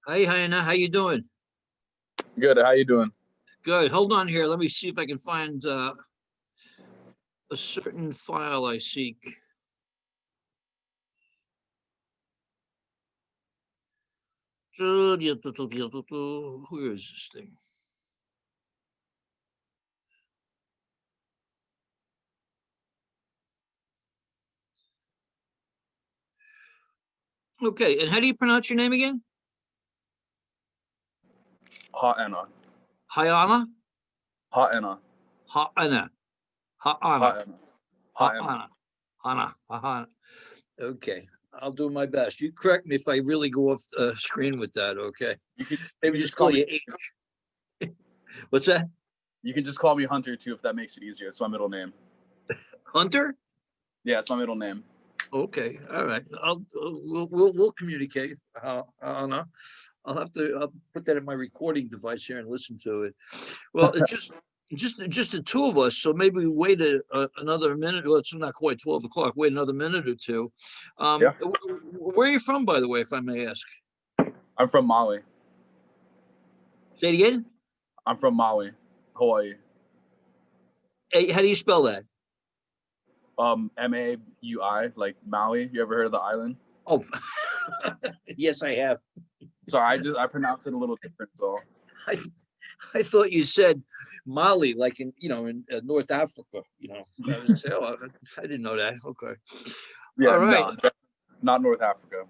Hey, Hannah, how you doing? Good. How you doing? Good. Hold on here. Let me see if I can find a certain file I seek. Where is this thing? Okay, and how do you pronounce your name again? Ha'ana. Hayana? Ha'ana. Ha'ana. Ha'ana. Ha'ana. Ha'ana. Ha'ana. Okay, I'll do my best. You correct me if I really go off the screen with that, okay? You Maybe can just call you H. What's that? You can just call me Hunter too if that makes it easier. It's my middle name. Hunter? Yeah, it's my middle name. Okay, all right. We'll communicate. I'll put that in my recording device here and listen to it. Well, it's just the two of us, so maybe we wait another minute. Well, it's not quite 12 o'clock. Wait another minute or two. Yeah. Where are you from, by the way, if I may ask? I'm from Maui. Say it again. I'm from Maui, Hawaii. Hey, how do you spell that? Maui, like Maui. You ever heard of the island? Oh, yes, I have. Sorry, I pronounce it a little different. So I thought you said Mali, like in North Africa. I was say, oh, I didn't know that. Okay, yeah, all right. no, not North Africa.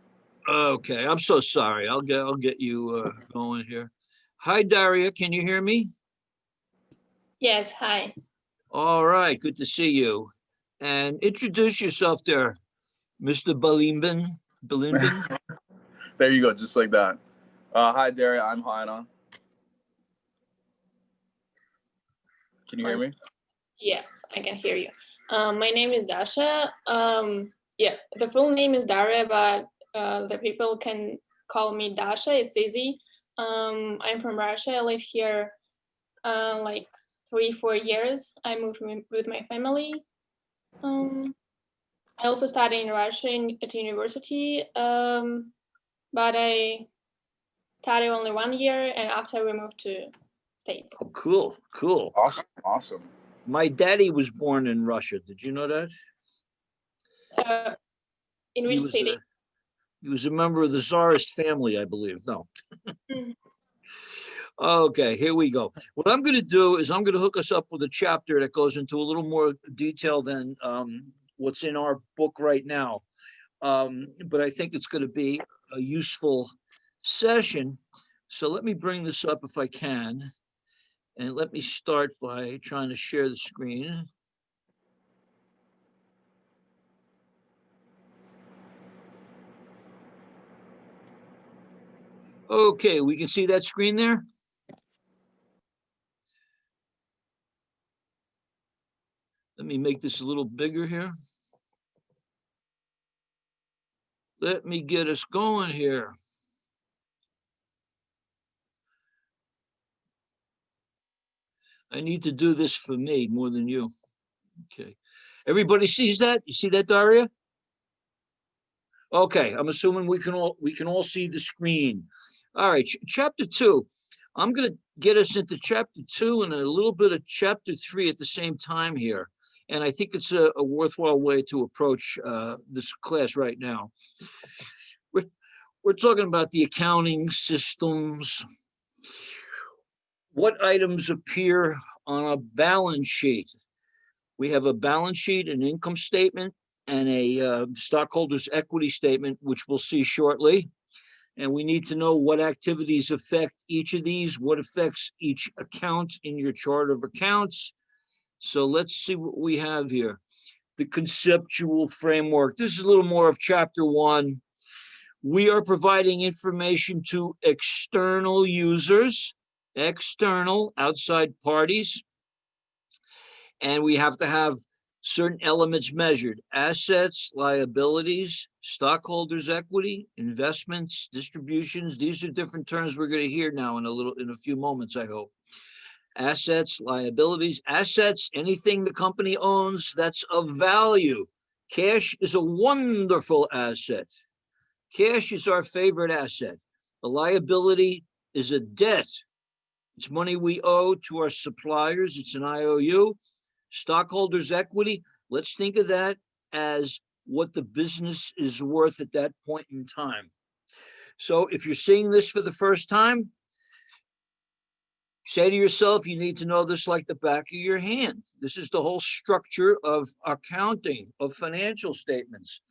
Okay, I'm so sorry. I'll get you going here. Hi, Daria. Can you hear me? Yes, hi. All right, good to see you. And introduce yourself there, Mr. Balimbin. There you go, just like that. Hi, Daria. I'm Ha'ana. Can you hear me? Yeah, I can hear you. My name is Dasha. Yeah, the full name is Daria, but the people can call me Dasha. It's easy. I'm from Russia. I live here like 3-4 years. I moved with my family. I also study in Russia at university, but I studied only 1 year, and after we moved to States. Oh, cool. Awesome. My daddy was born in Russia. Did you know that? In which city? He was a member of the Tsarist family, I believe. No. Okay, here we go. What I'm going to do is I'm going to hook us up with a chapter that goes into a little more detail than what's in our book right now. But I think it's going to be a useful session. So let me bring this up if I can. And let me start by trying to share the screen. Okay, we can see that screen there. Let me make this a little bigger here. Let me get us going here. I need to do this for me more than you. Okay. Everybody sees that? You see that, Daria? Okay, I'm assuming we can all see the screen. All right, chapter 2. I'm going to get us into chapter 2 and a little bit of chapter 3 at the same time here. And I think it's a worthwhile way to approach this class right now. We're talking about the accounting systems. What items appear on a balance sheet? We have a balance sheet, an income statement, and a stockholders' equity statement, which we'll see shortly. And we need to know what activities affect each of these, what affects each account in your chart of accounts. So let's see what we have here. The conceptual framework. This is a little more of chapter 1. We are providing information to external users, external, outside parties. And we have to have certain elements measured: assets, liabilities, stockholders' equity, investments, distributions. These are different terms we're going to hear now in a few moments, I hope. Assets, liabilities, assets, anything the company owns that's of value. Cash is a wonderful asset. Cash is our favorite asset. A liability is a debt. It's money we owe to our suppliers. It's an IOU. Stockholders' equity, let's think of that as what the business is worth at that point in time. So if you're seeing this for the first time, say to yourself, you need to know this like the back of your hand. This is the whole structure of accounting, of financial statements.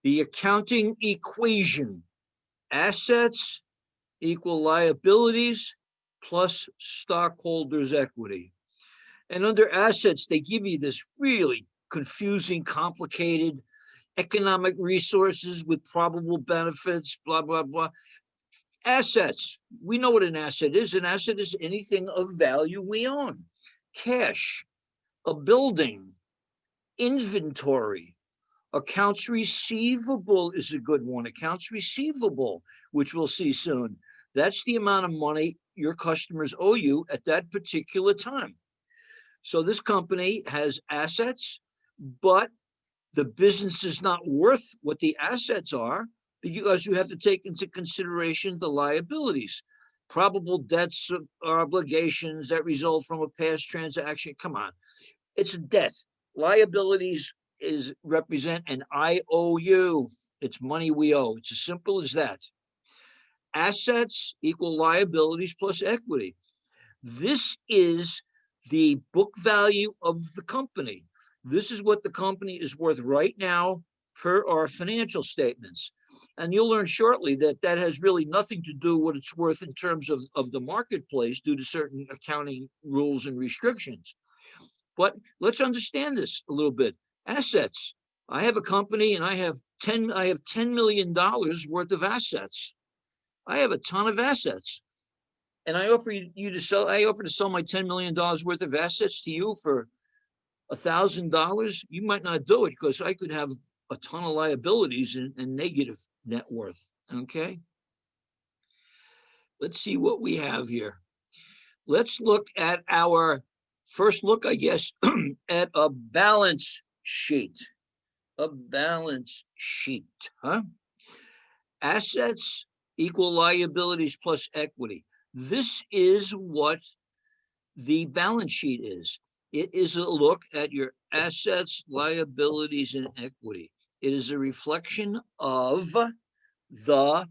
The accounting equation: assets equal liabilities plus stockholders' equity. And under assets, they give you this really confusing, complicated economic resources with probable benefits, blah, blah, blah. Assets, we know what an asset is. An asset is anything of value we own. Cash, a building, inventory. Accounts receivable is a good one. Accounts receivable, which we'll see soon. That's the amount of money your customers owe you at that particular time. So this company has assets, but the business is not worth what the assets are, because you have to take into consideration the liabilities, probable debts or obligations that result from a past transaction. Come on, it's a debt. Liabilities represent an IOU. It's money we owe. It's as simple as that. Assets equal liabilities plus equity. This is the book value of the company. This is what the company is worth right now per our financial statements. And you'll learn shortly that that has really nothing to do with what it's worth in terms of the marketplace due to certain accounting rules and restrictions. But let's understand this a little bit. Assets. I have a company and I have $10 million worth of assets. I have a ton of assets. And I offer to sell my $10 million worth of assets to you for $1,000. You might not do it because I could have a ton of liabilities and negative net worth. Okay. Let's see what we have here. Let's look at our first look, I guess, at a balance sheet. A balance sheet, huh? Assets equal liabilities plus equity. This is what the balance sheet is. It is a look at your assets, liabilities, and equity. It is a reflection of the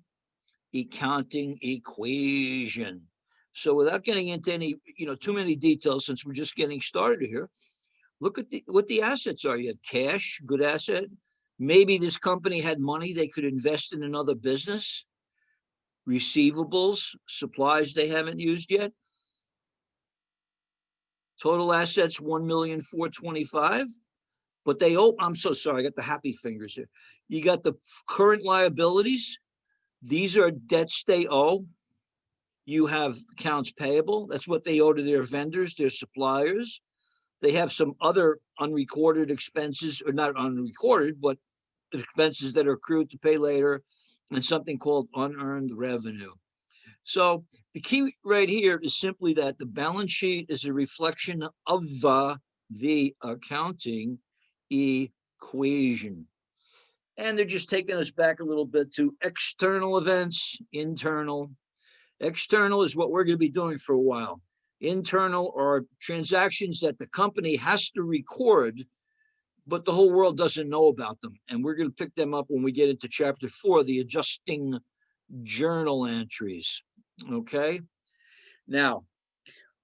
accounting equation. So without getting into any, too many details, since we're just getting started here, look at what the assets are. You have cash, good asset. Maybe this company had money they could invest in another business. Receivables, supplies they haven't used yet. Total assets, 1,425,000. But they owe, I'm so sorry, I got the happy fingers here. You got the current liabilities. These are debts they owe. You have accounts payable. That's what they owe to their vendors, their suppliers. They have some other unrecorded expenses, or not unrecorded, but expenses that are accrued to pay later, and something called unearned revenue. So the key right here is simply that the balance sheet is a reflection of the accounting equation. And they're just taking us back a little bit to external events, internal. External is what we're going to be doing for a while. Internal are transactions that the company has to record, but the whole world doesn't know about them. And we're going to pick them up when we get into chapter 4, the adjusting journal entries. Okay. Now,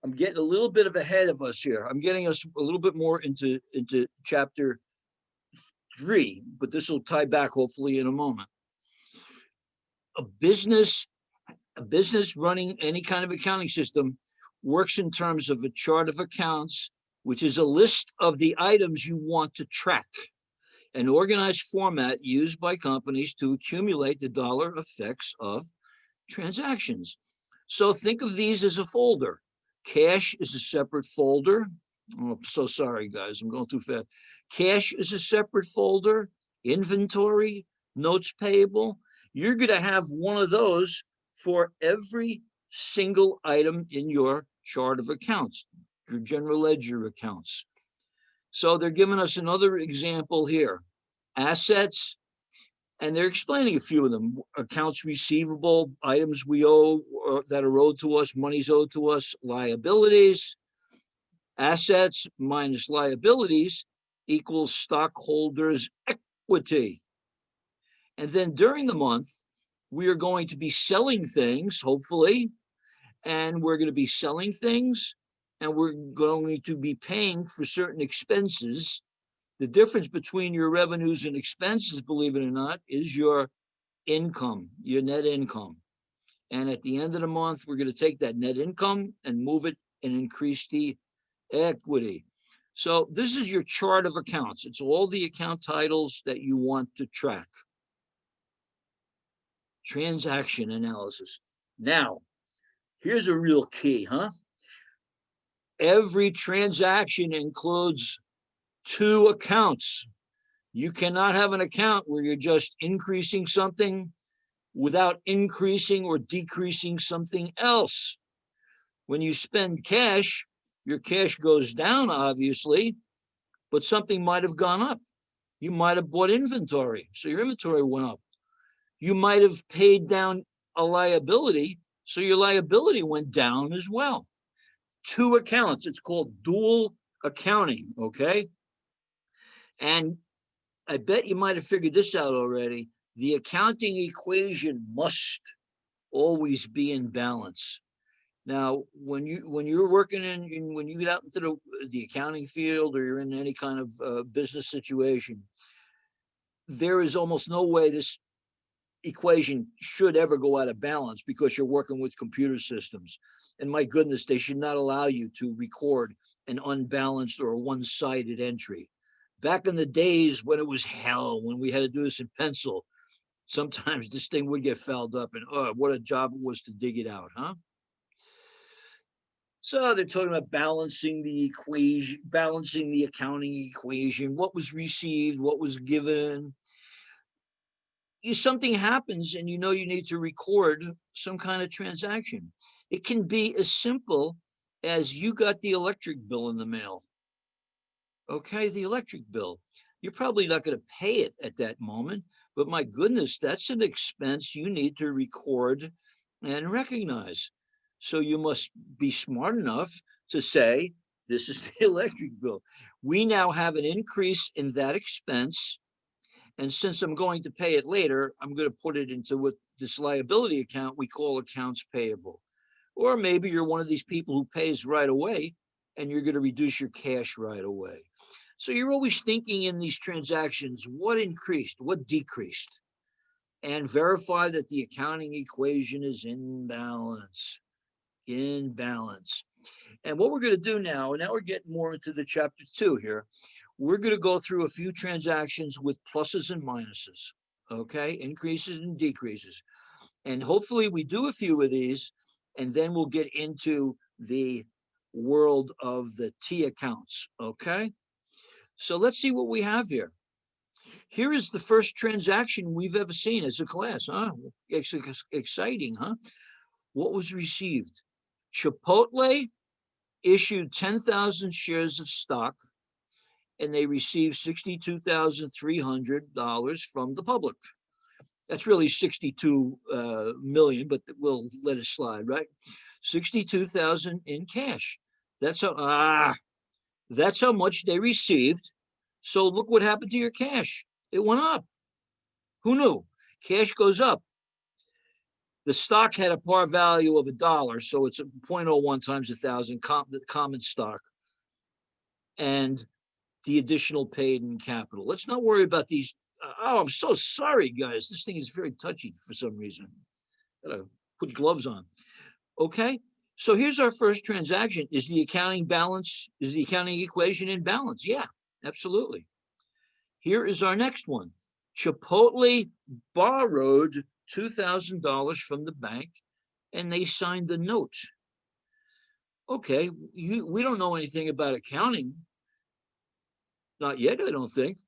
I'm getting a little bit of ahead of us here. I'm getting us a little bit more into chapter 3, but this will tie back hopefully in a moment. A business running any kind of accounting system works in terms of a chart of accounts, which is a list of the items you want to track, an organized format used by companies to accumulate the dollar effects of transactions. So think of these as a folder. Cash is a separate folder. Oh, I'm so sorry, guys. I'm going too fast. Cash is a separate folder. Inventory, notes payable. You're going to have one of those for every single item in your chart of accounts, your general ledger accounts. So they're giving us another example here. Assets, And they're explaining a few of them: accounts receivable, items we owe or that are owed to us, monies owed to us, liabilities, assets minus liabilities equals stockholders' equity. And then during the month, we are going to be selling things, hopefully, and we're going to be selling things, and we're going to be paying for certain expenses. The difference between your revenues and expenses, believe it or not, is your income, your net income. And at the end of the month, we're going to take that net income and move it and increase the equity. So this is your chart of accounts. It's all the account titles that you want to track. Transaction analysis. Now, here's a real key, huh? Every transaction includes two accounts. You cannot have an account where you're just increasing something without increasing or decreasing something else. When you spend cash, your cash goes down, obviously, but something might have gone up. You might have bought inventory, so your inventory went up. You might have paid down a liability, so your liability went down as well. Two accounts. It's called dual accounting, okay? And I bet you might have figured this out already. The accounting equation must always be in balance. Now, when you're working when you get out into the accounting field, or you're in any kind of business situation, there is almost no way this equation should ever go out of balance, because you're working with computer systems. And my goodness, they should not allow you to record an unbalanced or a one-sided entry. Back in the days when it was hell, when we had to do this in pencil, sometimes this thing would get fouled up, and oh, what a job it was to dig it out, huh? So they're talking about balancing the equation, balancing the accounting equation, what was received, what was given. Something happens and you know you need to record some kind of transaction. It can be as simple as you got the electric bill in the mail. Okay, the electric bill. You're probably not going to pay it at that moment, but my goodness, that's an expense you need to record and recognize. So you must be smart enough to say, this is the electric bill. We now have an increase in that expense. And since I'm going to pay it later, I'm going to put it into what this liability account we call accounts payable. Or maybe you're one of these people who pays right away and you're going to reduce your cash right away. So you're always thinking in these transactions, what increased, what decreased, and verify that the accounting equation is in balance. In balance. And what we're going to do now, and now we're getting more into the chapter 2 here, we're going to go through a few transactions with pluses and minuses, okay? Increases and decreases. And hopefully we do a few of these, and then we'll get into the world of the T accounts, okay? So let's see what we have here. Here is the first transaction we've ever seen as a class, huh? It's exciting, huh? What was received? Chipotle issued 10,000 shares of stock, and they received $62,300 from the public. That's really 62 million, but we'll let it slide, right? 62,000 in cash. That's how much they received. So look what happened to your cash. It went up. Who knew? Cash goes up. The stock had a par value of $1, so it's 0.01 times 1,000 common stock, and the additional paid in capital. Let's not worry about these. Oh, I'm so sorry, guys. This thing is very touchy for some reason. Gotta put gloves on. Okay, so here's our first transaction. Is the accounting equation in balance? Yeah, absolutely. Here is our next one. Chipotle borrowed $2,000 from the bank, and they signed a note. Okay, we don't know anything about accounting. Not yet, I don't think.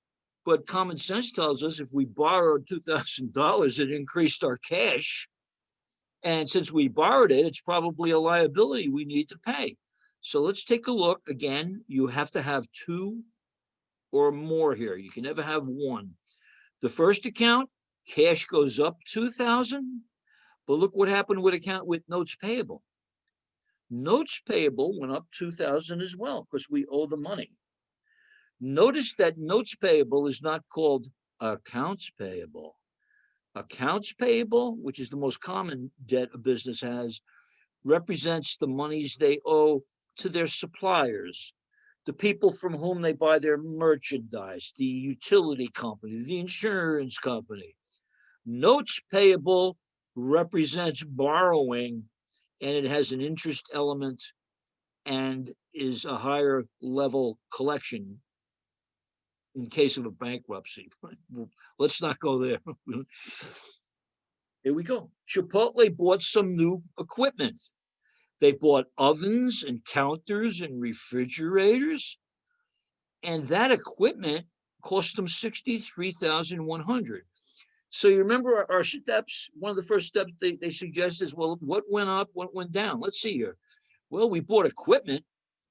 But common sense tells us if we borrowed $2,000, it increased our cash. And since we borrowed it, it's probably a liability we need to pay. So let's take a look. Again, you have to have two or more here. You can never have one. The first account Cash goes up 2,000, but look what happened with notes payable. Notes payable went up 2,000 as well because we owe the money. Notice that notes payable is not called accounts payable. Accounts payable, which is the most common debt a business has, represents the monies they owe to their suppliers, the people from whom they buy their merchandise, the utility company, the insurance company. Notes payable represents borrowing, and it has an interest element and is a higher level collection in case of a bankruptcy. Let's not go there. Here we go. Chipotle bought some new equipment. They bought ovens and counters and refrigerators, and that equipment cost them $63,100. So you remember our steps, one of the first steps they suggest is, well, what went up, what went down? Let's see here. Well, we bought equipment.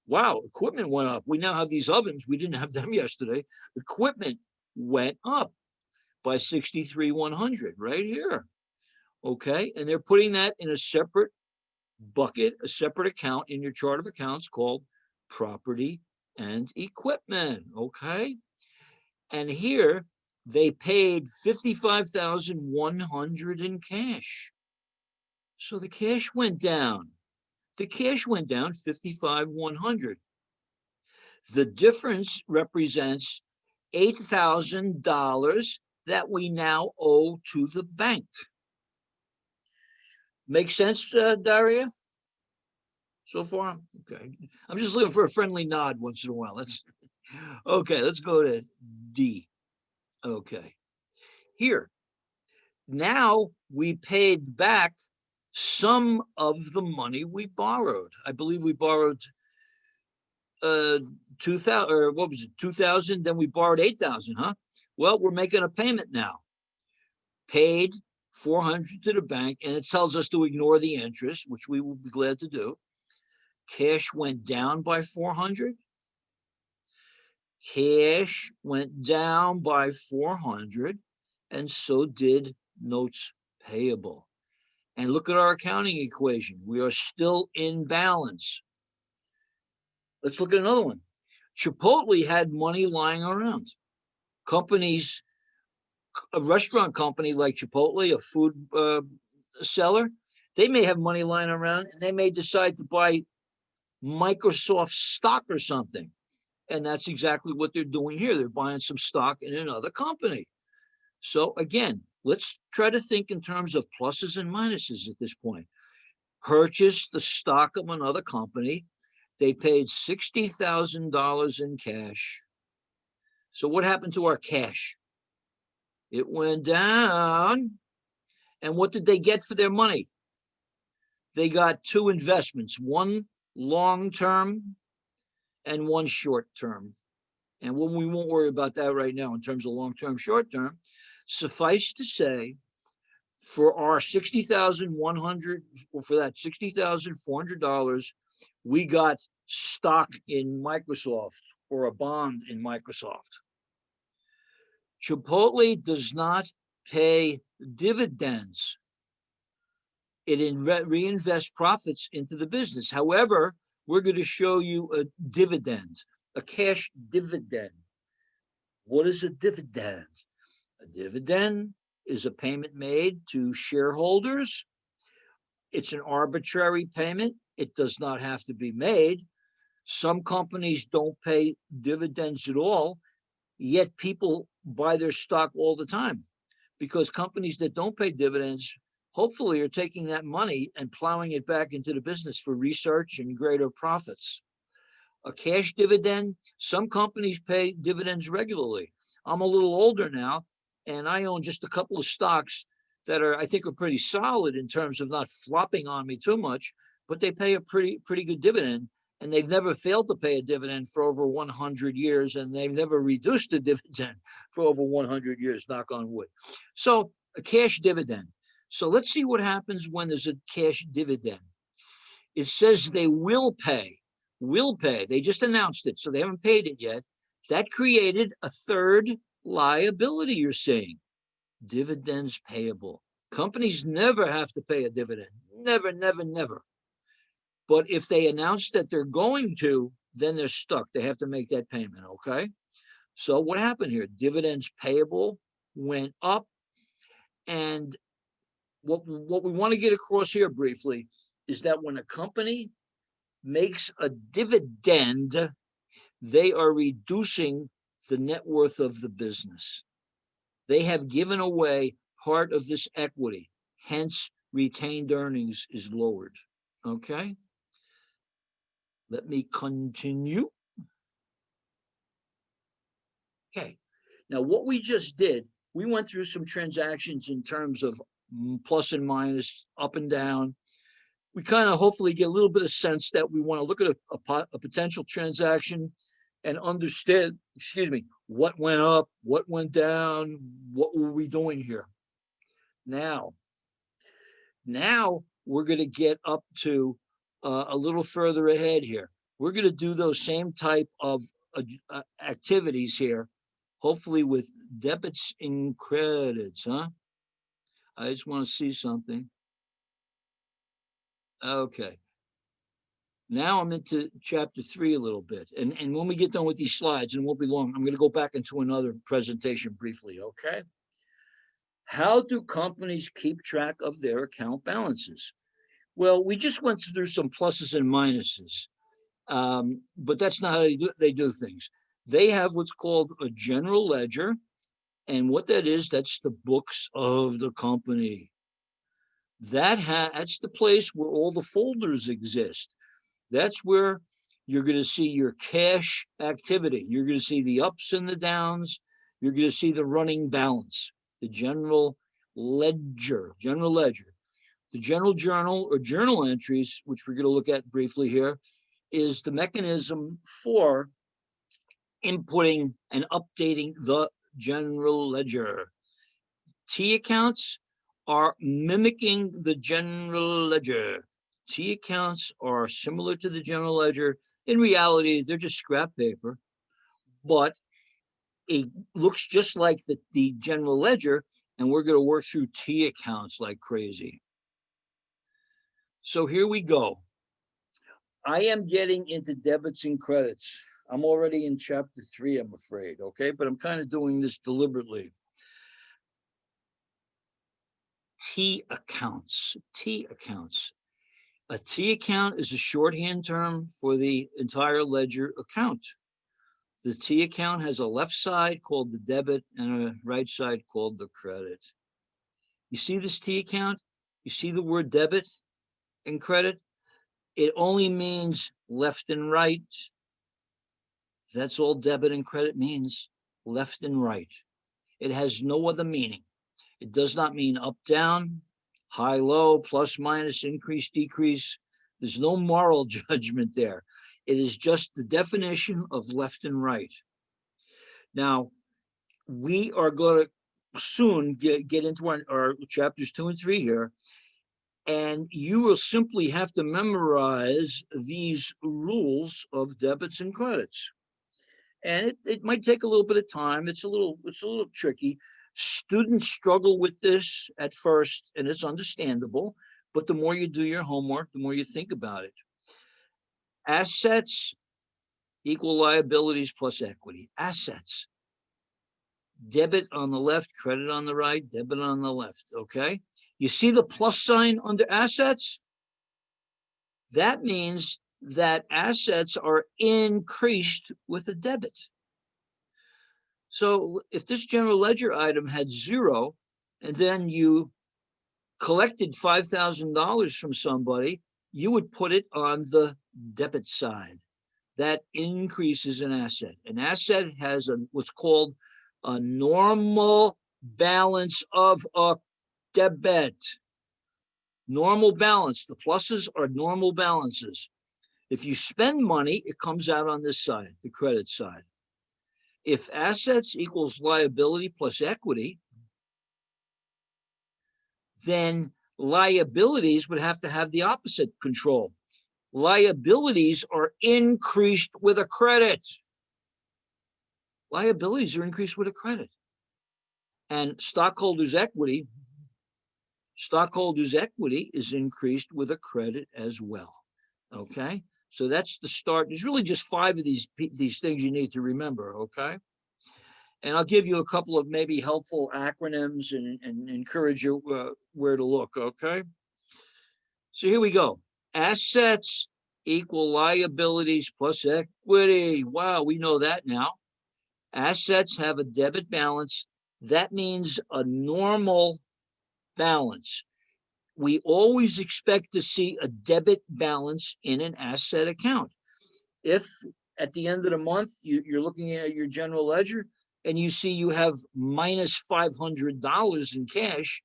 Wow, equipment went up. We now have these ovens. We didn't have them yesterday. Equipment went up by $63,100 right here. Okay, and they're putting that in a separate bucket, a separate account in your chart of accounts called property and equipment. Okay, and here they paid $55,100 in cash. So the cash went down. The cash went down $55,100. The difference represents $8,000 that we now owe to the bank. Make sense, Daria? So far? Okay. I'm just looking for a friendly nod once in a while. Okay, let's go to D. Okay. Here. Now we paid back some of the money we borrowed. I believe we borrowed 2,000, or what was it, 2,000, then we borrowed 8,000, huh? Well, we're making a payment now. Paid 400 to the bank, and it tells us to ignore the interest, which we will be glad to do. Cash went down by 400. Cash went down by 400, and so did notes payable. And look at our accounting equation. We are still in balance. Let's look at another one. Chipotle had money lying around. Companies, a restaurant company like Chipotle, a food seller, they may have money lying around, and they may decide to buy Microsoft stock or something. And that's exactly what they're doing here. They're buying some stock in another company. So again, let's try to think in terms of pluses and minuses at this point. Purchase the stock of another company. They paid $60,000 in cash. So what happened to our cash? It went down. And what did they get for their money? They got two investments, one long-term and one short-term. And we won't worry about that right now in terms of long-term, short-term. Suffice to say, for our $60,100, or for that $60,400, we got stock in Microsoft or a bond in Microsoft. Chipotle does not pay dividends. It reinvests profits into the business. However, we're going to show you a dividend, a cash dividend. What is a dividend? A dividend is a payment made to shareholders. It's an arbitrary payment. It does not have to be made. Some companies don't pay dividends at all, yet people buy their stock all the time, because companies that don't pay dividends hopefully are taking that money and plowing it back into the business for research and greater profits. A cash dividend, some companies pay dividends regularly. I'm a little older now, and I own just a couple of stocks that I think are pretty solid in terms of not flopping on me too much, but they pay a pretty good dividend, and they've never failed to pay a dividend for over 100 years, and they've never reduced the dividend for over 100 years, knock on wood. So a cash dividend. So let's see what happens when there's a cash dividend. It says they will pay. They just announced it, so they haven't paid it yet. That created a third liability, you're saying. Dividends payable. Companies never have to pay a dividend. Never, never, never. But if they announce that they're going to, then they're stuck. They have to make that payment, okay? So what happened here? Dividends payable went up. And what we want to get across here briefly is that when a company makes a dividend, they are reducing the net worth of the business. They have given away part of this equity. Hence, retained earnings is lowered. Okay? Let me continue. Okay. Now, what we just did, we went through some transactions in terms of plus and minus, up and down. We kind of hopefully get a little bit of sense that we want to look at a potential transaction and understand, what went up, what went down, what were we doing here? Now we're going to get up to a little further ahead here. We're going to do those same type of activities here, hopefully with debits and credits, huh? I just want to see something. Okay. Now I'm into chapter 3 a little bit. And when we get done with these slides, and it won't be long, I'm going to go back into another presentation briefly, okay? How do companies keep track of their account balances? Well, we just went through some pluses and minuses, but that's not how they do things. They have what's called a general ledger, and what that is, that's the books of the company. That's the place where all the folders exist. That's where you're going to see your cash activity. You're going to see the ups and the downs. You're going to see the running balance, the general ledger. The general journal or journal entries, which we're going to look at briefly here, is the mechanism for inputting and updating the general ledger. T accounts are mimicking the general ledger. T accounts are similar to the general ledger. In reality, they're just scrap paper, but it looks just like the general ledger, and we're going to work through T accounts like crazy. So here we go. I am getting into debits and credits. I'm already in chapter 3, I'm afraid, okay? But I'm kind of doing this deliberately. T accounts. A T account is a shorthand term for the entire ledger account. The T account has a left side called the debit and a right side called the credit. You see this T account? You see the word debit and credit? It only means left and right. That's all debit and credit means, left and right. It has no other meaning. It does not mean up, down, high, low, plus, minus, increase, decrease. There's no moral judgment there. It is just the definition of left and right. Now, we are going to soon get into our chapters 2 and 3 here, and you will simply have to memorize these rules of debits and credits. And it might take a little bit of time. It's a little tricky. Students struggle with this at first, and it's understandable, but the more you do your homework, the more you think about it. Assets equal liabilities plus equity. Assets. Debit on the left, credit on the right, debit on the left, okay? You see the plus sign under assets? That means that assets are increased with a debit. So if this general ledger item had 0, and then you collected $5,000 from somebody, you would put it on the debit side. That increases an asset. An asset has what's called a normal balance of a debit. Normal balance. The pluses are normal balances. If you spend money, it comes out on this side, the credit side. If assets equals liability plus equity, then liabilities would have to have the opposite control. Liabilities are increased with a credit. Liabilities are increased with a credit. And stockholders' equity is increased with a credit as well. Okay, so that's the start. There's really just 5 of these things you need to remember. Okay, and I'll give you a couple of maybe helpful acronyms and encourage you where to look. Okay, so here we go. Assets equal liabilities plus equity. Wow, we know that now. Assets have a debit balance. That means a normal balance. We always expect to see a debit balance in an asset account. If at the end of the month you're looking at your general ledger and you see you have minus $500 in cash,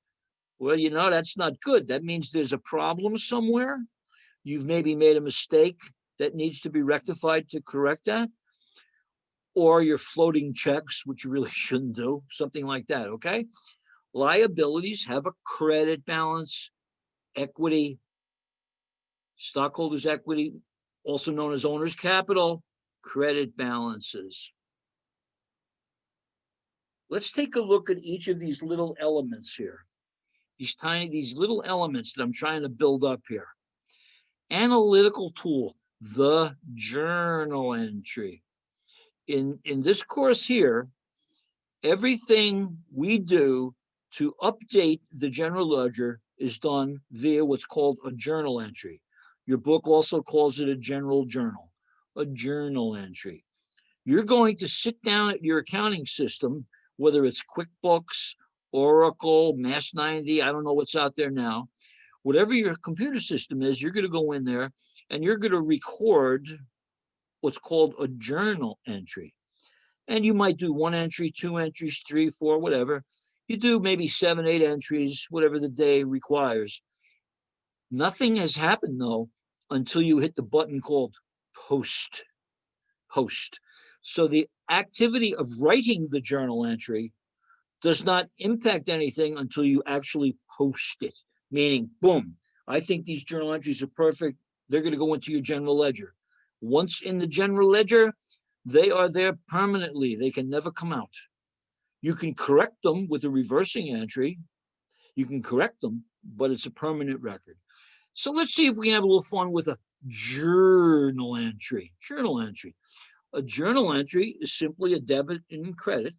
well, you know, that's not good. That means there's a problem somewhere. You've maybe made a mistake that needs to be rectified to correct that. Or you're floating checks, which you really shouldn't do, something like that, okay? Liabilities have a credit balance, equity, stockholders' equity, also known as owner's capital, credit balances. Let's take a look at each of these little elements here. These little elements that I'm trying to build up here. Analytical tool, the journal entry. In this course here, everything we do to update the general ledger is done via what's called a journal entry. Your book also calls it a general journal, a journal entry. You're going to sit down at your accounting system, whether it's QuickBooks, Oracle, Mass 90, I don't know what's out there now. Whatever your computer system is, you're going to go in there and you're going to record what's called a journal entry. And you might do 1 entry, 2 entries, 3, 4, whatever. You do maybe 7, 8 entries, whatever the day requires. Nothing has happened, though, until you hit the button called post. Post. So the activity of writing the journal entry does not impact anything until you actually post it. Meaning, boom, I think these journal entries are perfect. They're going to go into your general ledger. Once in the general ledger, they are there permanently. They can never come out. You can correct them with a reversing entry. You can correct them, but it's a permanent record. So let's see if we can have a little fun with a journal entry. Journal entry. A journal entry is simply a debit and credit.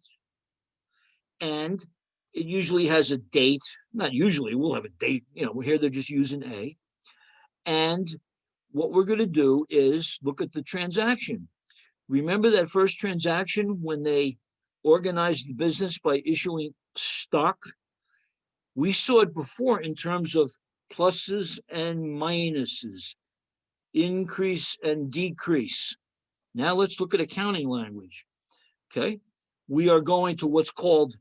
And it usually has a date. Not usually, we'll have a date. You know, here they're just using A. And what we're going to do is look at the transaction. Remember that first transaction when they organized the business by issuing stock? We saw it before in terms of pluses and minuses, increase and decrease. Now let's look at accounting language. Okay, we are going to what's called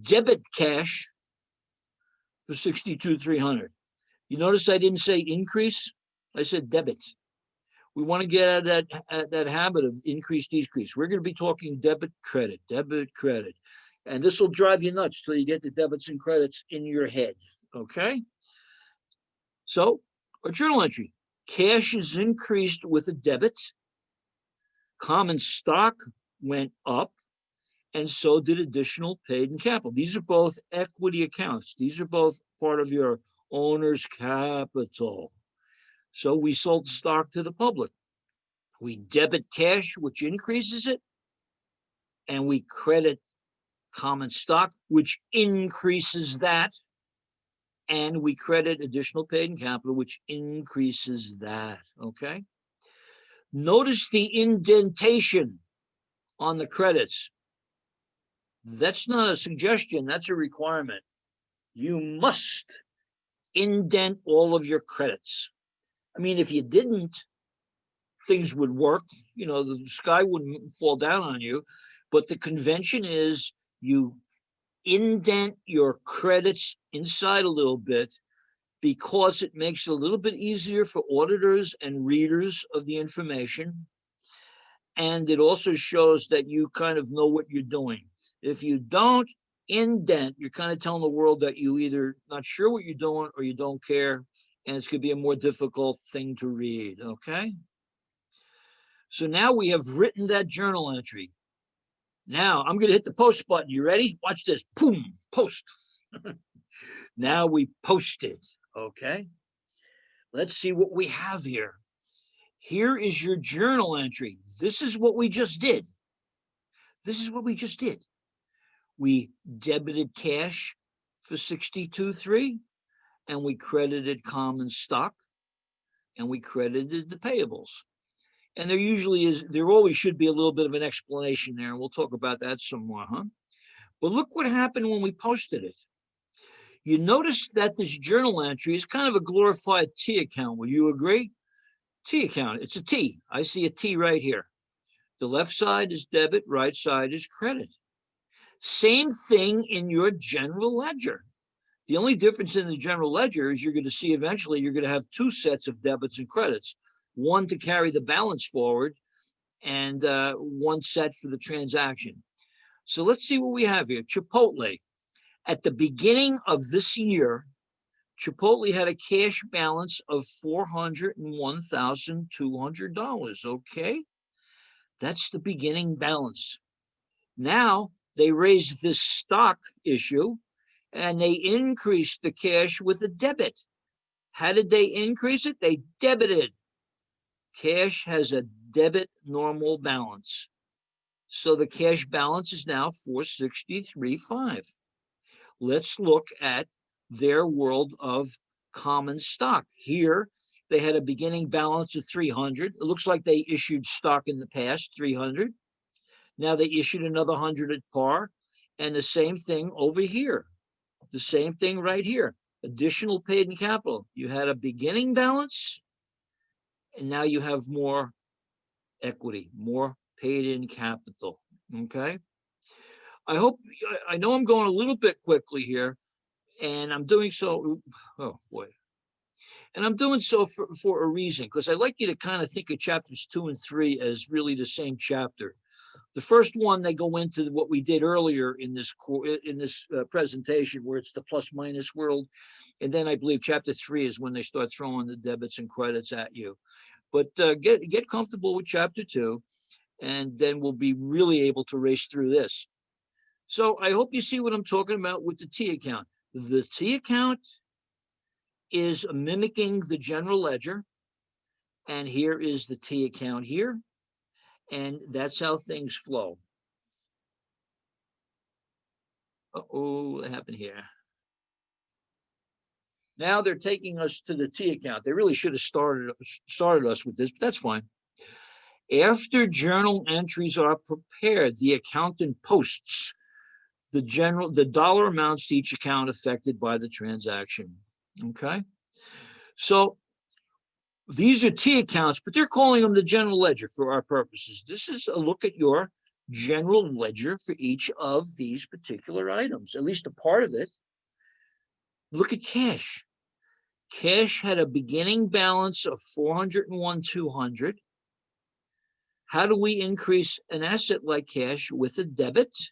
debit cash for $62,300. You notice I didn't say increase, I said debit. We want to get out of that habit of increase, decrease. We're going to be talking debit, credit, and this will drive you nuts till you get the debits and credits in your head. Okay, so a journal entry: cash is increased with a debit. Common stock went up, and so did additional paid-in capital. These are both equity accounts. These are both part of your owner's capital. So we sold stock to the public. We debit cash, which increases it, and we credit common stock, which increases that, and we credit additional paid-in capital, which increases that, okay? Notice the indentation on the credits. That's not a suggestion, that's a requirement. You must indent all of your credits. I mean, if you didn't, things would work. You know, the sky wouldn't fall down on you. But the convention is you indent your credits inside a little bit because it makes it a little bit easier for auditors and readers of the information. And it also shows that you kind of know what you're doing. If you don't indent, you're kind of telling the world that you either not sure what you're doing or you don't care, and it's going to be a more difficult thing to read, okay? So now we have written that journal entry. Now I'm going to hit the post button. You ready? Watch this. Boom, post. Now we posted. Okay. Let's see what we have here. Here is your journal entry. This is what we just did. This is what we just did. We debited cash for 62.3 and we credited common stock and we credited the payables. And there always should be a little bit of an explanation there. And we'll talk about that some more, huh? But look what happened when we posted it. You notice that this journal entry is kind of a glorified T account. Would you agree? T account, it's a T. I see a T right here. The left side is debit, right side is credit. Same thing in your general ledger. The only difference in the general ledger is you're going to see eventually you're going to have two sets of debits and credits, one to carry the balance forward and one set for the transaction. So let's see what we have here. Chipotle. At the beginning of this year, Chipotle had a cash balance of $401,200. Okay, that's the beginning balance. Now they raised this stock issue and they increased the cash with a debit. How did they increase it? They debited. Cash has a debit normal balance. So the cash balance is now $463.5. Let's look at their world of common stock. Here, they had a beginning balance of 300. It looks like they issued stock in the past, 300. Now they issued another 100 at par, and the same thing over here. The same thing right here. Additional paid in capital. You had a beginning balance, and now you have more equity, more paid in capital. Okay. I know I'm going a little bit quickly here, and I'm doing so. Oh boy. And I'm doing so for a reason, because I like you to kind of think of chapters 2 and 3 as really the same chapter. The first one, they go into what we did earlier in this presentation, where it's the plus minus world. And then I believe chapter 3 is when they start throwing the debits and credits at you. But get comfortable with chapter 2, and then we'll be really able to race through this. So I hope you see what I'm talking about with the T account. The T account is mimicking the general ledger. And here is the T account here. And that's how things flow. Uh-oh, what happened here? Now they're taking us to the T account. They really should have started us with this, but that's fine. After journal entries are prepared, the accountant posts the dollar amounts to each account affected by the transaction. Okay. So these are T accounts, but they're calling them the general ledger for our purposes. This is a look at your general ledger for each of these particular items, at least a part of it. Look at cash. Cash had a beginning balance of $401,200. How do we increase an asset like cash with a debit?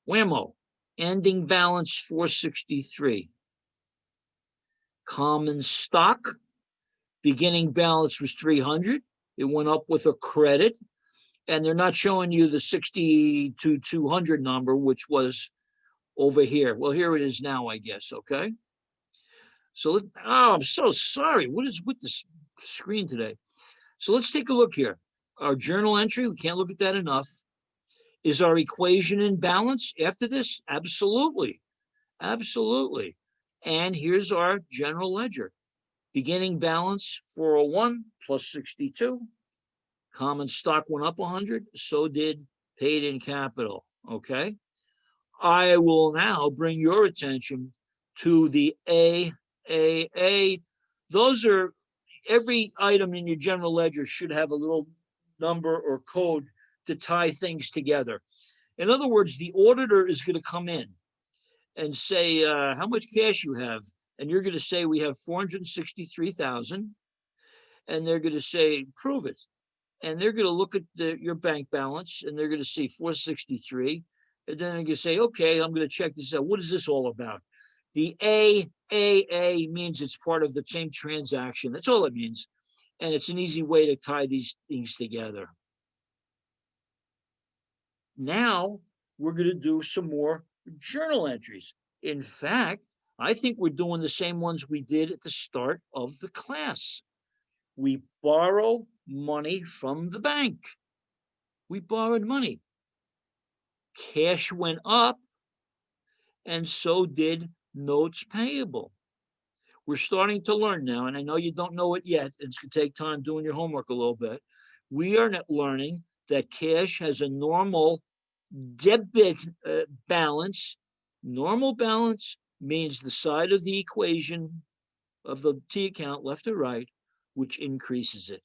Whammo, ending balance 463. Common stock, beginning balance was 300. It went up with a credit, and they're not showing you the 60 to 200 number, which was over here. Well, here it is now, I guess. Okay. So, I'm so sorry. What is with this screen today? So let's take a look here. Our journal entry, we can't look at that enough. Is our equation in balance after this? Absolutely. Absolutely. And here's our general ledger. Beginning balance 401 plus 62. Common stock went up 100. So did paid in capital. Okay. I will now bring your attention to the AAA. Those are, every item in your general ledger should have a little number or code to tie things together. In other words, the auditor is going to come in and say, how much cash you have? And you're going to say, we have 463,000. And they're going to say, prove it. And they're going to look at your bank balance, and they're going to see 463. And then they're going to say, okay, I'm going to check this out. What is this all about? The AAA means it's part of the same transaction. That's all it means. And it's an easy way to tie these things together. Now we're going to do some more journal entries. In fact, I think we're doing the same ones we did at the start of the class. We borrow money from the bank. We borrowed money. Cash went up, and so did notes payable. We're starting to learn now, and I know you don't know it yet. It's going to take time doing your homework a little bit. We are learning that cash has a normal debit balance. Normal balance means the side of the equation of the T account, left or right, which increases it.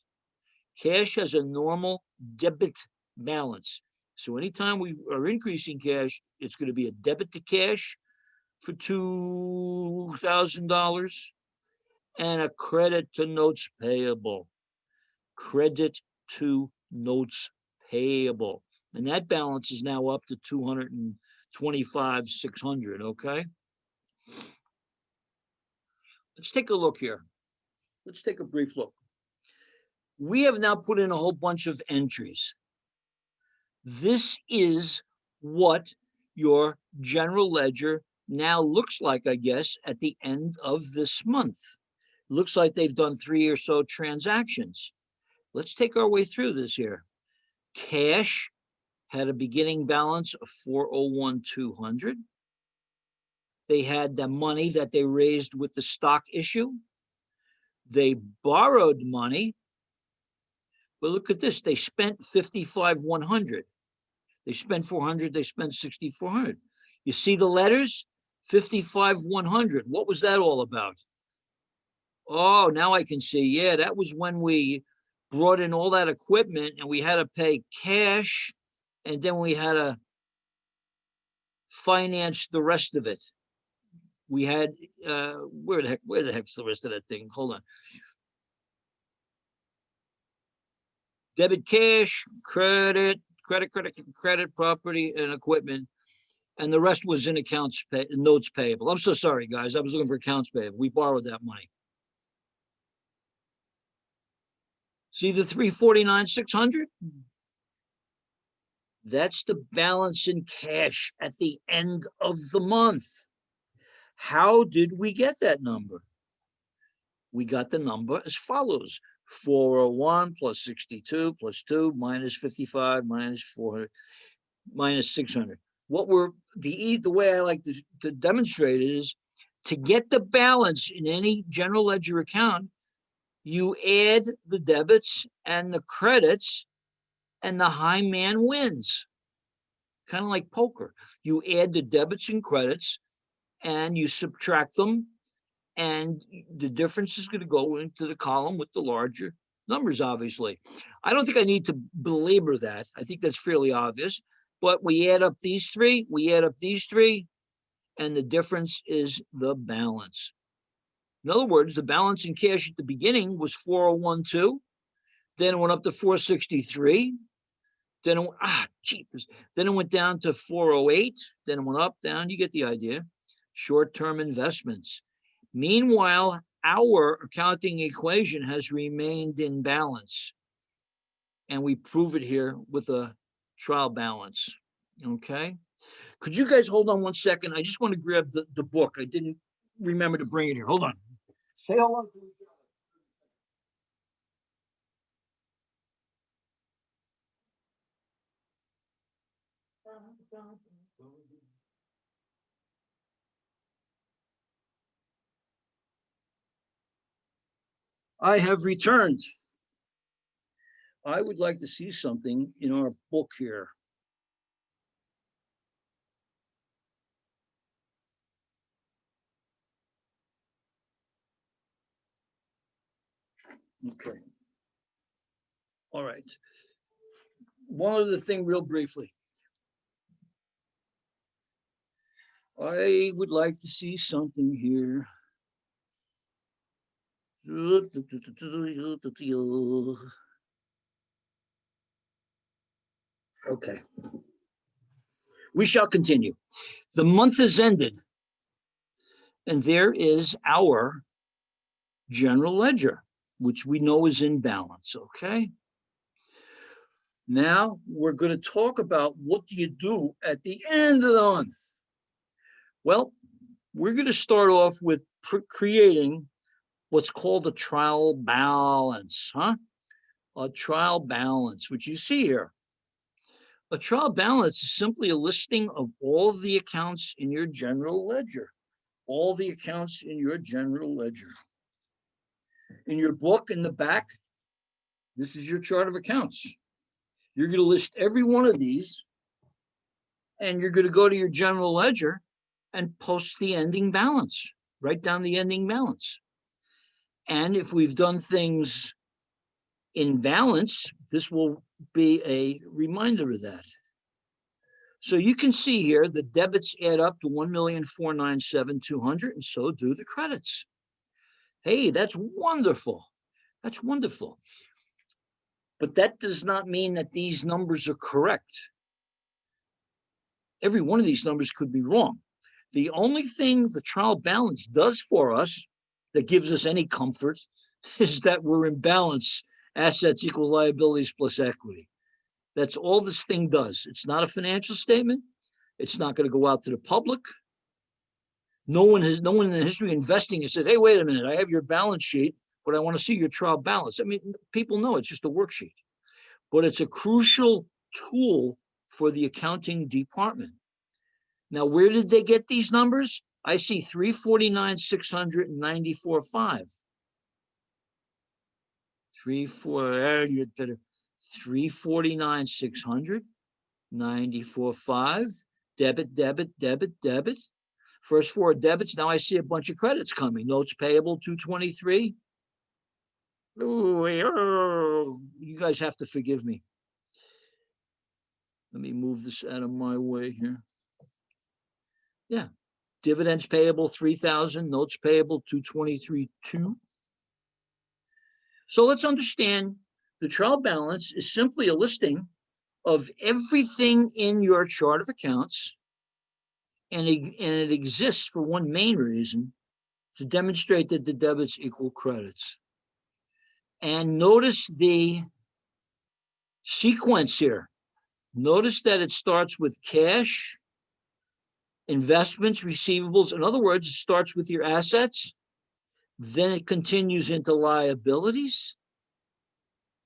Cash has a normal debit balance. So anytime we are increasing cash, it's going to be a debit to cash for $2,000 and a credit to notes payable. Credit to notes payable. And that balance is now up to 225,600, okay? Let's take a look here. Let's take a brief look. We have now put in a whole bunch of entries. This is what your general ledger now looks like, I guess, at the end of this month. Looks like they've done 3 or so transactions. Let's take our way through this here. Cash had a beginning balance of 401,200. They had the money that they raised with the stock issue. They borrowed money. But look at this, they spent 55,100. They spent 400, they spent 6,400. You see the letters? 55,100. What was that all about? Oh, now I can see. Yeah, that was when we brought in all that equipment and we had to pay cash, and then we had to finance the rest of it. We had where the heck's the rest of that thing? Hold on. Debit cash, credit, property, and equipment. And the rest was in notes payable. I'm so sorry, guys. I was looking for accounts payable. We borrowed that money. See the 349,600? That's the balance in cash at the end of the month. How did we get that number? We got the number as follows: 401 plus 62 plus 2 minus 55 minus 400 minus 600. What we're the way I like to demonstrate it is to get the balance in any general ledger account, you add the debits and the credits, and the high man wins. Kind of like poker. You add the debits and credits and you subtract them, and the difference is going to go into the column with the larger numbers, obviously. I don't think I need to belabor that. I think that's fairly obvious. But we add up these three, we add up these three, and the difference is the balance. In other words, the balance in cash at the beginning was 401.2, then it went up to 463, then it, then it went down to 408, then it went up, down, you get the idea. Short-term investments. Meanwhile, our accounting equation has remained in balance, and we prove it here with a trial balance, okay? Could you guys hold on 1 second? I just want to grab the book. I didn't remember to bring it here. Hold on. Say hello to each other. I have returned. I would like to see something in our book here. Okay. All right. One other thing real briefly. I would like to see something here. Okay. We shall continue. The month is ended, and there is our general ledger, which we know is in balance, okay? Now we're going to talk about what do you do at the end of the month. Well, we're going to start off with creating what's called a trial balance, a trial balance, which you see here. A trial balance is simply a listing of all the accounts in your general ledger. All the accounts in your general ledger. In your book in the back, this is your chart of accounts. You're going to list every one of these, and you're going to go to your general ledger and post the ending balance. Write down the ending balance. And if we've done things in balance, this will be a reminder of that. So you can see here the debits add up to 1,497,200, and so do the credits. Hey, that's wonderful. That's wonderful. But that does not mean that these numbers are correct. Every one of these numbers could be wrong. The only thing the trial balance does for us that gives us any comfort is that we're in balance, assets equal liabilities plus equity. That's all this thing does. It's not a financial statement. It's not going to go out to the public. No one in the history of investing has said, hey, wait a minute, I have your balance sheet, but I want to see your trial balance. I mean, people know it's just a worksheet, but it's a crucial tool for the accounting department. Now, where did they get these numbers? I see 349,694.5. 349,694.5. Debit, debit, debit, debit. First four debits. Now I see a bunch of credits coming. Notes payable 223. Oh, you guys have to forgive me. Let me move this out of my way here. Yeah. Dividends payable 3,000. Notes payable 223.2. So let's understand the trial balance is simply a listing of everything in your chart of accounts, and it exists for one main reason, to demonstrate that the debits equal credits. And notice the sequence here. Notice that it starts with cash, investments, receivables. In other words, it starts with your assets, then it continues into liabilities,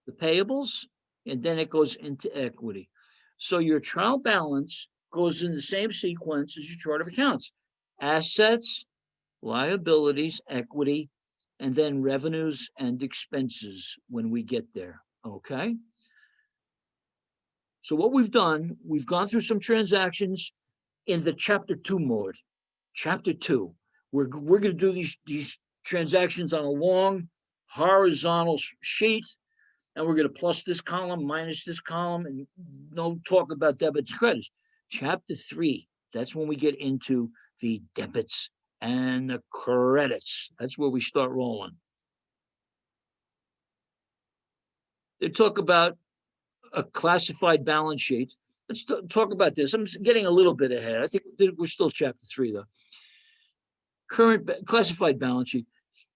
the payables, and then it goes into equity. So your trial balance goes in the same sequence as your chart of accounts. Assets, liabilities, equity, and then revenues and expenses when we get there, okay? So what we've done, we've gone through some transactions in the chapter 2 mode. Chapter 2, we're going to do these transactions on a long horizontal sheet, and we're going to plus this column, minus this column, and no talk about debits, credits. Chapter 3, that's when we get into the debits and the credits. That's where we start rolling. They talk about a classified balance sheet. Let's talk about this. I'm getting a little bit ahead. I think we're still chapter 3, though. Current classified balance sheet.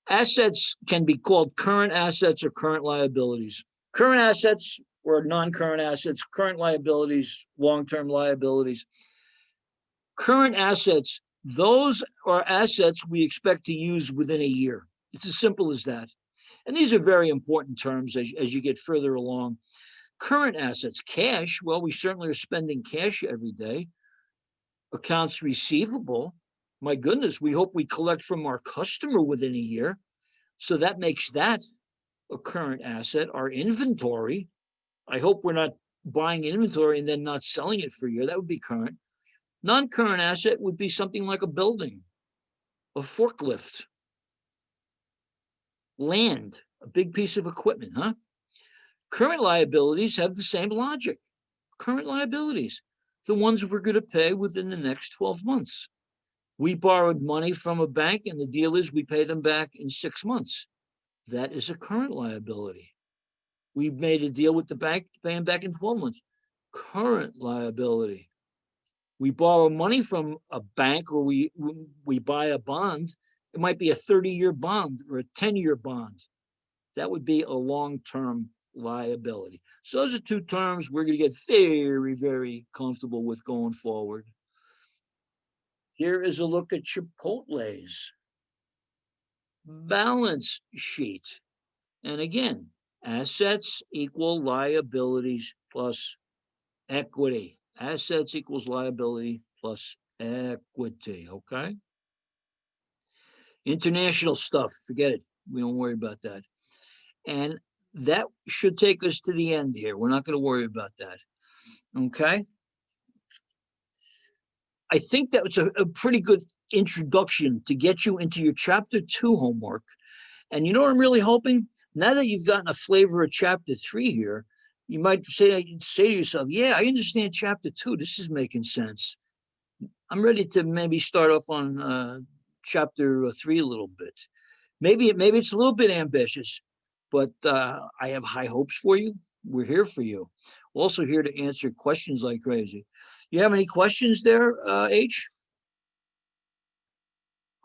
Assets can be called current assets or current liabilities. Current assets or non-current assets, current liabilities, long-term liabilities. Current assets, those are assets we expect to use within a year. It's as simple as that. And these are very important terms as you get further along. Current assets, cash, well, we certainly are spending cash every day. Accounts receivable, my goodness, we hope we collect from our customer within a year. So that makes that a current asset. Our inventory, I hope we're not buying inventory and then not selling it for a year. That would be current. Non-current asset would be something like a building, a forklift, land, a big piece of equipment, huh? Current liabilities have the same logic. Current liabilities, the ones we're going to pay within the next 12 months. We borrowed money from a bank, and the deal is we pay them back in 6 months. That is a current liability. We made a deal with the bank to pay them back in 12 months. Current liability. We borrow money from a bank, or we buy a bond. It might be a 30-year bond or a 10-year bond. That would be a long-term liability. So those are two terms we're going to get very, very comfortable with going forward. Here is a look at Chipotle's balance sheet. And again, assets equal liabilities plus equity. Assets equals liability plus equity, okay? International stuff, forget it. We don't worry about that. And that should take us to the end here. We're not going to worry about that, okay? I think that was a pretty good introduction to get you into your chapter 2 homework. And you know what I'm really hoping? Now that you've gotten a flavor of chapter 3 here, you might say to yourself, yeah, I understand chapter 2. This is making sense. I'm ready to maybe start off on chapter 3 a little bit. Maybe it's a little bit ambitious, but I have high hopes for you. We're here for you. We're also here to answer questions like crazy. You have any questions there, H?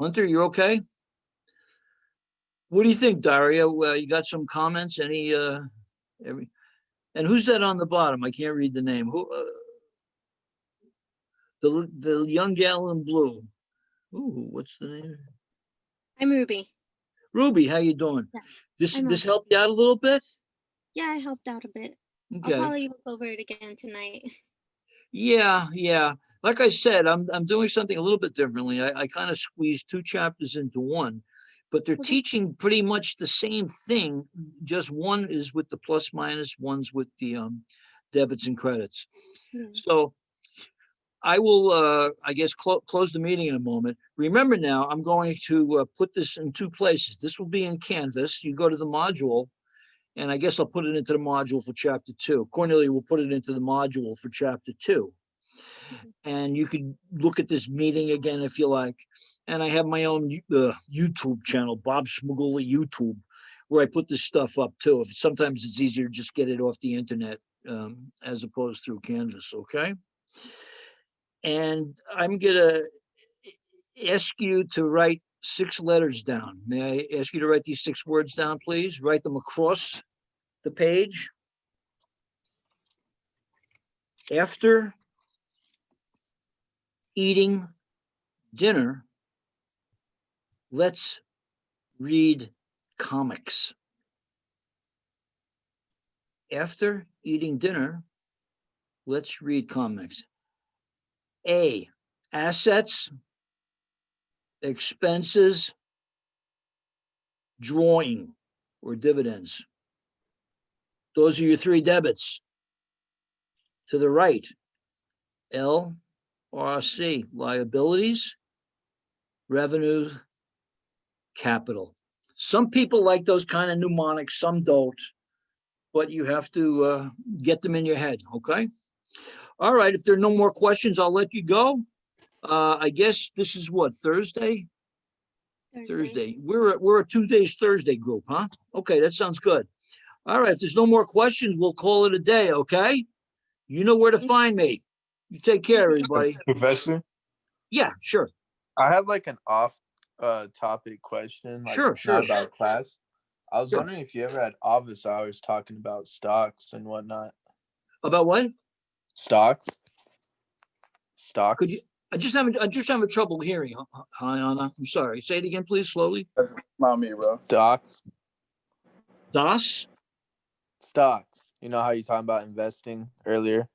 Hunter, you're okay? What do you think, Dario? You got some comments? And who's that on the bottom? I can't read the name. Who? The young gal in blue. Ooh, what's the name? I'm Ruby. Ruby, how you doing? Yeah, This helped you out a little bit? Yeah, I helped out a bit. Okay. I'll probably look over it again tonight. Yeah. Like I said, I'm doing something a little bit differently. I kind of squeezed 2 chapters into one, but they're teaching pretty much the same thing. Just one is with the plus minus, one's with the debits and credits. Yeah. So I will, I guess, close the meeting in a moment. Remember now, I'm going to put this in 2 places. This will be in Canvas. You go to the module, and I guess I'll put it into the module for chapter 2. Cornelia will put it into the module for chapter 2. And you could look at this meeting again if you like. And I have my own YouTube channel, Bob Smagula YouTube, where I put this stuff up too. Sometimes it's easier to just get it off the internet as opposed through Canvas, okay? And I'm gonna ask you to write 6 letters down. May I ask you to write these 6 words down, please? Write them across the page. After eating dinner, let's read comics. After eating dinner, let's read comics. A, assets, expenses, drawing or dividends. Those are your 3 debits. To the right, L, R, C, liabilities, revenues, capital. Some people like those kind of mnemonics, some don't, but you have to get them in your head, okay? All right, if there are no more questions, I'll let you go. I guess this is what, Thursday? Thursday. We're a 2 days Thursday group, huh? Okay, that sounds good. All right, if there's no more questions, we'll call it a day, okay? You know where to find me. You take care, everybody. Professor, Yeah, sure. I have like an off topic question. Like Sure. Not about class. I was Sure. wondering if you ever had office hours talking about stocks and whatnot. About what? Stocks. Could you? I just having trouble hearing. Hi, Anna. I'm sorry. Say it again, please, slowly. That's not me, bro. Stocks. Das? Stocks. You know how you talking about investing earlier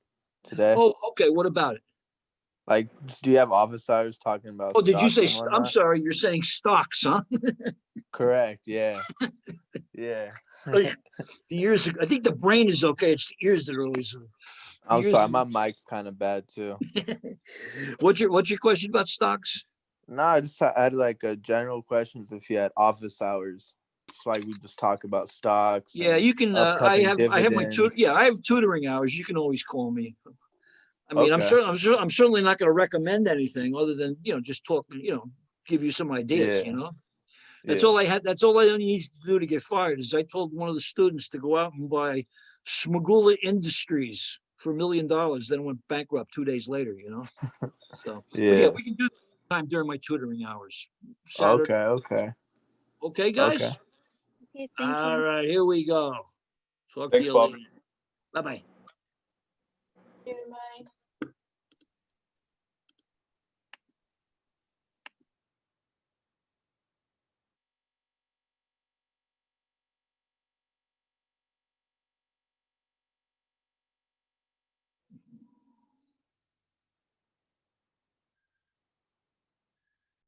today? Oh, okay. What about it? Like, do you have office hours talking about? Oh, did you say? stocks and I'm whatnot? sorry. You're saying stocks, huh? Correct. Yeah. Yeah. The ears. I think the brain is okay. It's the ears that are always. I'm ears sorry. are- My mic's kind of bad too. What's your question about stocks? No, I just had like a general questions if you had office hours. So like we just talk about stocks. Yeah, and you can. I upcoming have my dividends. I have tutoring hours. You can always call me. I mean, I'm Okay. certainly not going to recommend anything other than just talking. Give you some ideas. Yeah. That's Yeah. all I had. That's all I need to do to get fired. Is I told one of the students to go out and buy Smagula Industries for $1 million. Then went bankrupt 2 days later. So but yeah, Yeah. we can do that time during my tutoring hours. Saturday. Okay. Okay, guys. Okay. Okay, thank All you. right, here we go. Talk to Thanks, you Bob. later. Bye-bye.